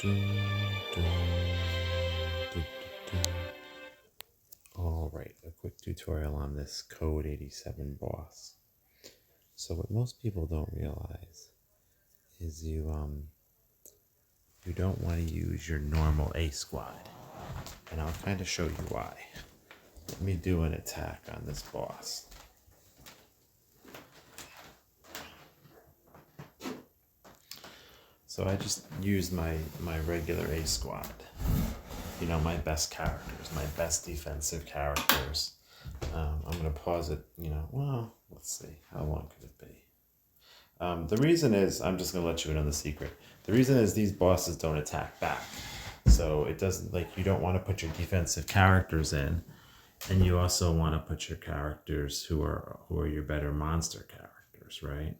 All right, a quick tutorial on this Code 87 boss. So what most people don't realize is you don't want to use your normal A squad, and I'll kind of show you why. Let me do an attack on this boss. So I just used my regular A squad. You know, my best characters, my best defensive characters. I'm gonna pause it. Well, let's see. How long could it be? The reason is, I'm just gonna let you in on the secret. The reason is these bosses don't attack back, so it doesn't, like, you don't want to put your defensive characters in, and you also want to put your characters who are your better monster characters, right?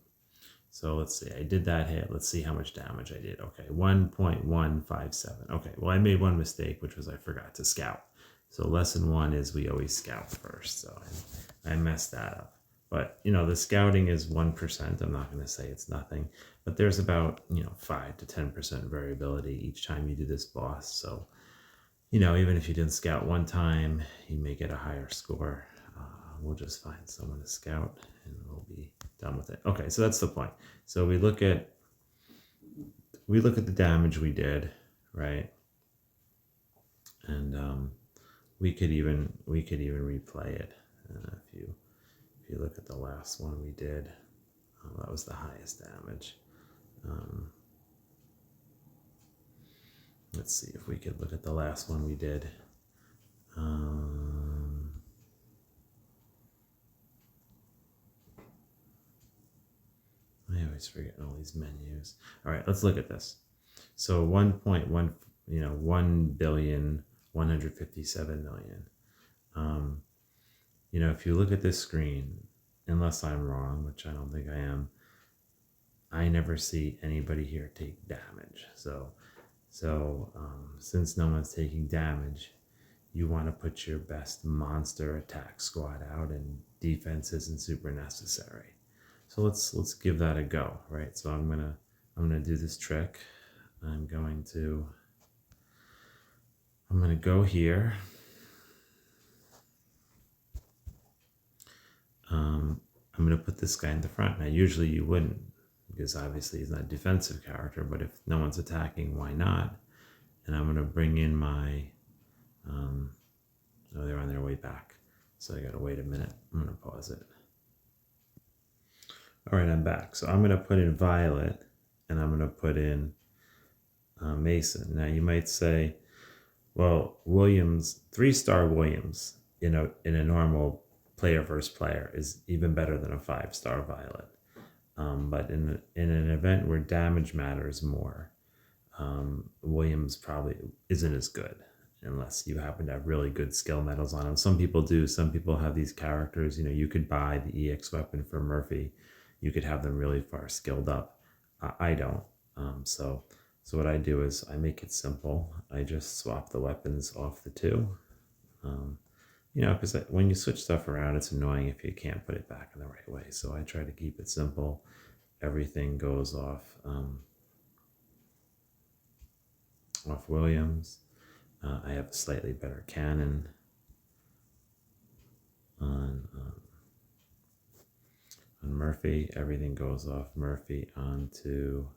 So let's see. I did that hit. Let's see how much damage I did. Okay, 1.157. Okay, well, I made one mistake, which was I forgot to scout. So lesson one is we always scout first. So I messed that up. But, the scouting is 1%. I'm not going to say it's nothing. But there's about, 5 to 10% variability each time you do this boss. So, even if you didn't scout one time, you may get a higher score. We'll just find someone to scout and we'll be done with it. Okay, so that's the point. So we look at the damage we did, right? And we could even replay it. If you look at the last one we did, that was the highest damage. Let's see if we could look at the last one we did. I always forget all these menus. All right, let's look at this. So 1.1, 1,157,000,000. If you look at this screen, unless I'm wrong, which I don't think I am, I never see anybody here take damage. So since no one's taking damage, you want to put your best monster attack squad out, and defense isn't super necessary. So let's give that a go, right? So I'm gonna do this trick. I'm gonna go here. I'm gonna put this guy in the front. Now usually you wouldn't, because obviously he's not a defensive character, but if no one's attacking, why not? And I'm gonna bring in my oh, they're on their way back. So I gotta wait a minute. I'm gonna pause it. All right, I'm back. So I'm gonna put in Violet and I'm gonna put in Mason. Now you might say, well, Williams, 3-star Williams, in a normal player versus player is even better than a 5-star Violet. But in an event where damage matters more, Williams probably isn't as good unless you happen to have really good skill medals on him. Some people do. Some people have these characters. You could buy the EX weapon for Murphy. You could have them really far skilled up. I don't. So what I do is I make it simple. I just swap the weapons off the two. Because when you switch stuff around, it's annoying if you can't put it back in the right way. So I try to keep it simple. Everything goes off Williams. I have a slightly better cannon on Murphy. Everything goes off Murphy onto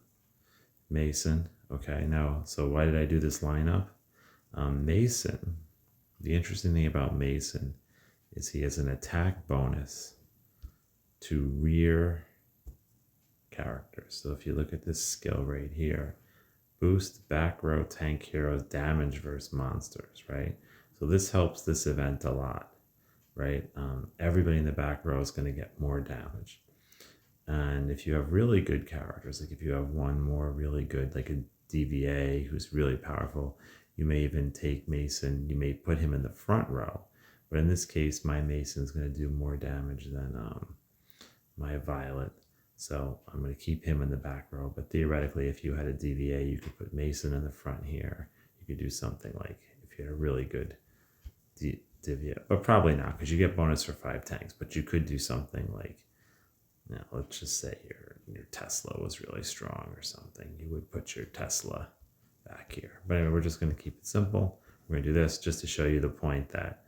Mason. Okay, now, so why did I do this lineup? Mason, the interesting thing about Mason is he has an attack bonus to rear characters. So if you look at this skill right here, boost back row tank heroes damage versus monsters, right? So this helps this event a lot, right? Everybody in the back row is going to get more damage. And if you have really good characters, like if you have one more really good, like a DVA who's really powerful, you may even take Mason, you may put him in the front row. But in this case, my Mason is going to do more damage than my Violet. So I'm going to keep him in the back row. But theoretically, if you had a DVA, you could put Mason in the front here. You could do something like, if you had a really good DVA, but probably not, because you get bonus for 5 tanks. But you could do something like, let's just say your Tesla was really strong or something. You would put your Tesla back back here. But anyway, we're just going to keep it simple. We're going to do this just to show you the point that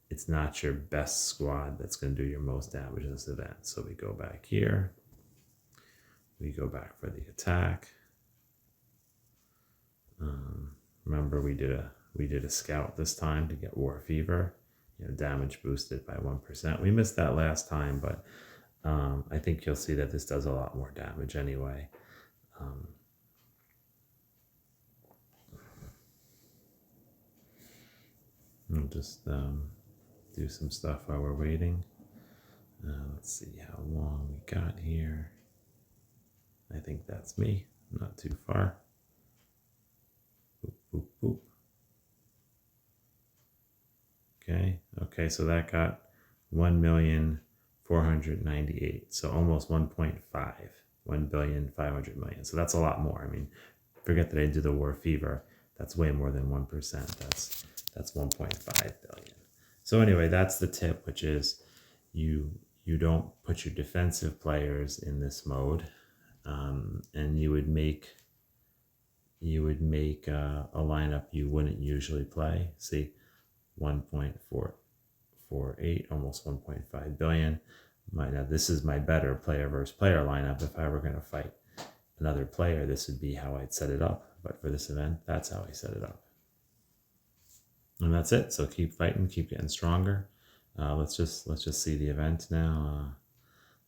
it's not your best squad that's going to do your most damage in this event. So we go back here. We go back for the attack. Remember, we did a scout this time to get War Fever, damage boosted by 1%. We missed that last time, but I think you'll see that this does a lot more damage anyway. We'll just do some stuff while we're waiting. Let's see how long we got here. I think that's me, not too far. Boop, boop, boop. Okay, so that got 1,498,000, so almost 1.5, 1,500,000,000. So that's a lot more. I mean, forget that I did the War Fever. That's way more than 1%. That's 1.5 billion. So anyway, that's the tip, which is you don't put your defensive players in this mode, and you would make a lineup you wouldn't usually play. See, 1.448, almost 1.5 billion. Now this is my better player versus player lineup. If I were going to fight another player, this would be how I'd set it up. But for this event, that's how I set it up. And that's it. So keep fighting, keep getting stronger. Let's just see the event now.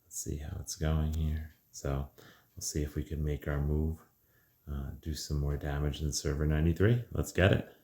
Let's see how it's going here. So we'll see if we can make our move, do some more damage in server 93. Let's get it.